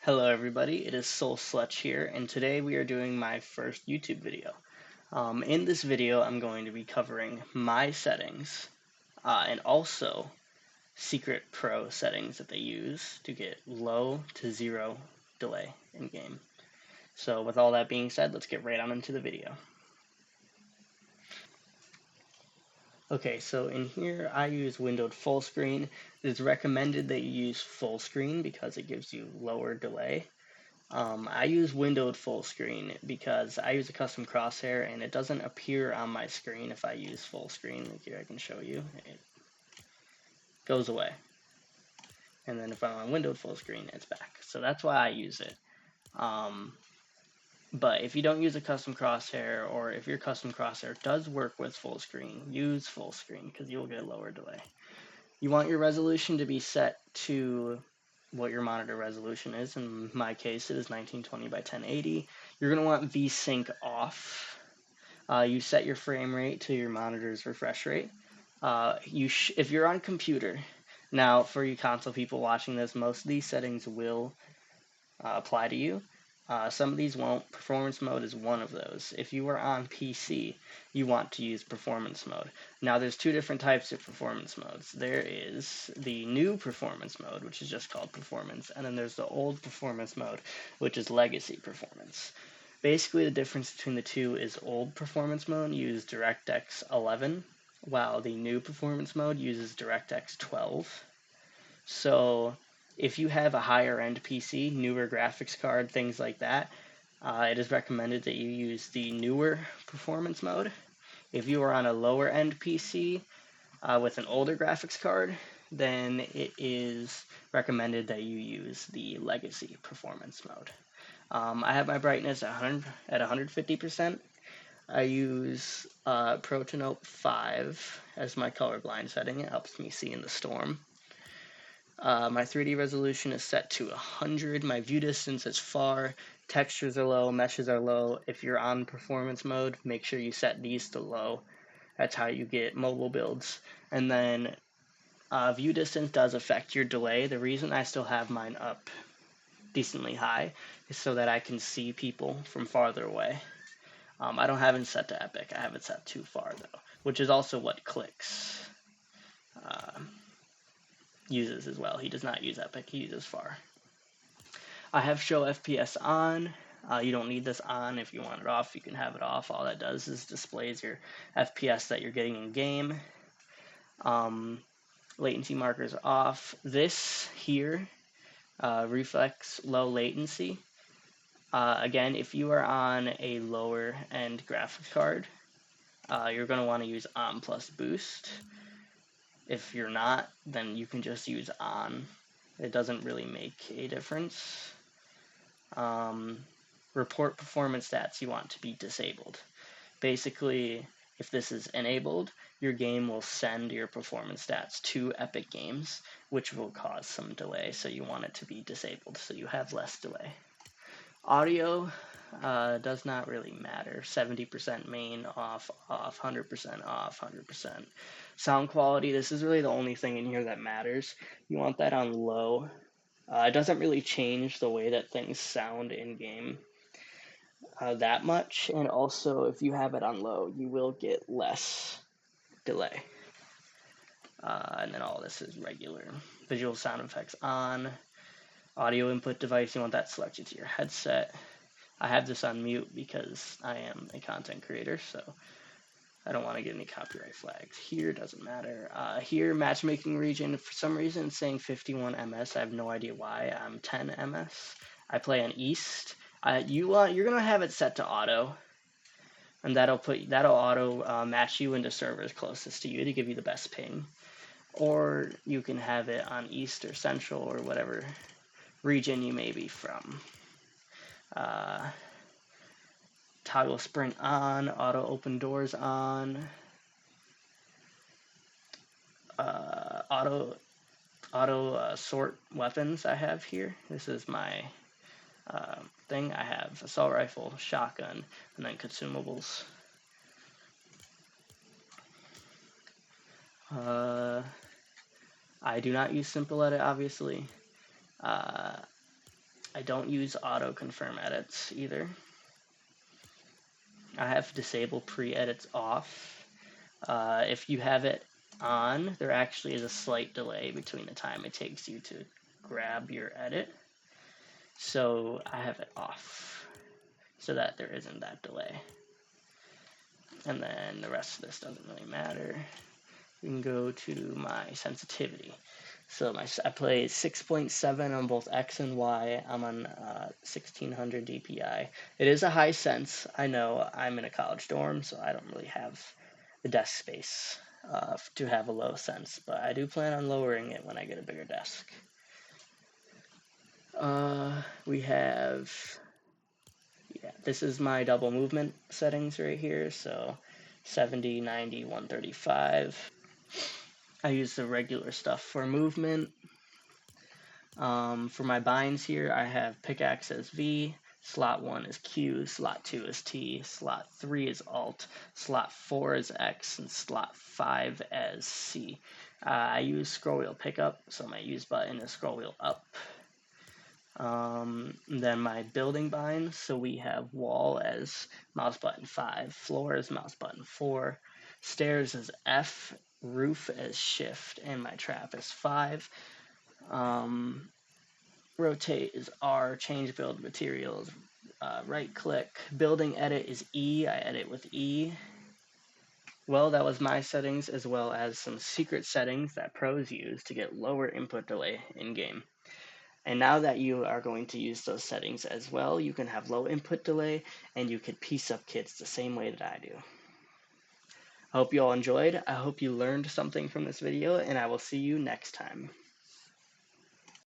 Hello everybody, it is Soul Slutch here, and today we are doing my first YouTube video. In this video, I'm going to be covering my settings, and also secret pro settings that they use to get low to zero delay in game. So with all that being said, let's get right on into the video. Okay, so in here I use windowed full screen. It is recommended that you use full screen because it gives you lower delay. I use windowed full screen because I use a custom crosshair and it doesn't appear on my screen if I use full screen. Like here I can show you. It goes away. And then if I'm on windowed full screen, it's back. So that's why I use it. But if you don't use a custom crosshair, or if your custom crosshair does work with full screen, use full screen because you'll get lower delay. You want your resolution to be set to what your monitor resolution is. In my case, it is 1920 by 1080. You're going to want VSync off. You set your frame rate to your monitor's refresh rate. If you're on computer, now for you console people watching this, most of these settings will apply to you. Some of these won't. Performance mode is one of those. If you are on PC, you want to use performance mode. Now, there's two different types of performance modes. There is the new performance mode, which is just called performance, and then there's the old performance mode, which is legacy performance. Basically, the difference between the two is old performance mode uses DirectX 11, while the new performance mode uses DirectX 12. So if you have a higher end PC, newer graphics card, things like that, it is recommended that you use the newer performance mode. If you are on a lower end PC with an older graphics card, then it is recommended that you use the legacy performance mode. I have my brightness at 150%. I use Protanope 5 as my colorblind setting. It helps me see in the storm. My 3D resolution is set to 100. My view distance is far. Textures are low. Meshes are low. If you're on performance mode, make sure you set these to low. That's how you get mobile builds. And then view distance does affect your delay. The reason I still have mine up decently high is so that I can see people from farther away. I don't have it set to epic. I have it set too far though, which is also what Clicks uses as well. He does not use epic, he uses far. I have show FPS on. You don't need this on. If you want it off, you can have it off. All that does is displays your FPS that you're getting in game. Latency markers off. This here, reflex low latency. Again, if you are on a lower end graphics card, you're going to want to use on plus boost. If you're not, then you can just use on. It doesn't really make a difference. Report performance stats you want to be disabled. Basically, if this is enabled, your game will send your performance stats to Epic Games, which will cause some delay, so you want it to be disabled so you have less delay. Audio does not really matter. 70% main, off, 100% off, 100%. Sound quality, this is really the only thing in here that matters. You want that on low. It doesn't really change the way that things sound in-game that much, and also if you have it on low, you will get less delay. And then all this is regular. Visual sound effects on. Audio input device, you want that selected to your headset. I have this on mute because I am a content creator, so I don't want to get any copyright flags. Here, doesn't matter. Here, matchmaking region, for some reason it's saying 51 ms. I have no idea why. I'm 10 ms. I play on East. You're gonna have it set to auto, and that'll auto match you into servers closest to you to give you the best ping. Or you can have it on East or Central or whatever region you may be from. Toggle sprint on, auto open doors on, auto sort weapons I have here. This is my thing. I have assault rifle, shotgun, and then consumables. I do not use simple edit, obviously. I don't use auto confirm edits either. I have disable pre-edits off. If you have it on, there actually is a slight delay between the time it takes you to grab your edit. So I have it off so that there isn't that delay. And then the rest of this doesn't really matter. We can go to my sensitivity. So I play 6.7 on both X and Y. I'm on 1600 DPI. It is a high sense. I know I'm in a college dorm, so I don't really have the desk space to have a low sense, but I do plan on lowering it when I get a bigger desk. We have, yeah, this is my double movement settings right here. So 70, 90, 135. I use the regular stuff for movement. For my binds here, I have pickaxe as V, slot 1 is Q, slot 2 is T, slot 3 is Alt, slot 4 is X, and slot 5 as C. I use scroll wheel pickup, so my use button is scroll wheel up. Then my building binds, so we have wall as mouse button 5, floor as mouse button 4, stairs as F, roof as shift, and my trap is 5. Rotate is R, change build materials, right click. Building edit is E, I edit with E. Well, that was my settings as well as some secret settings that pros use to get lower input delay in game. And now that you are going to use those settings as well, you can have low input delay and you can piece up kits the same way that I do. I hope you all enjoyed. I hope you learned something from this video, and I will see you next time.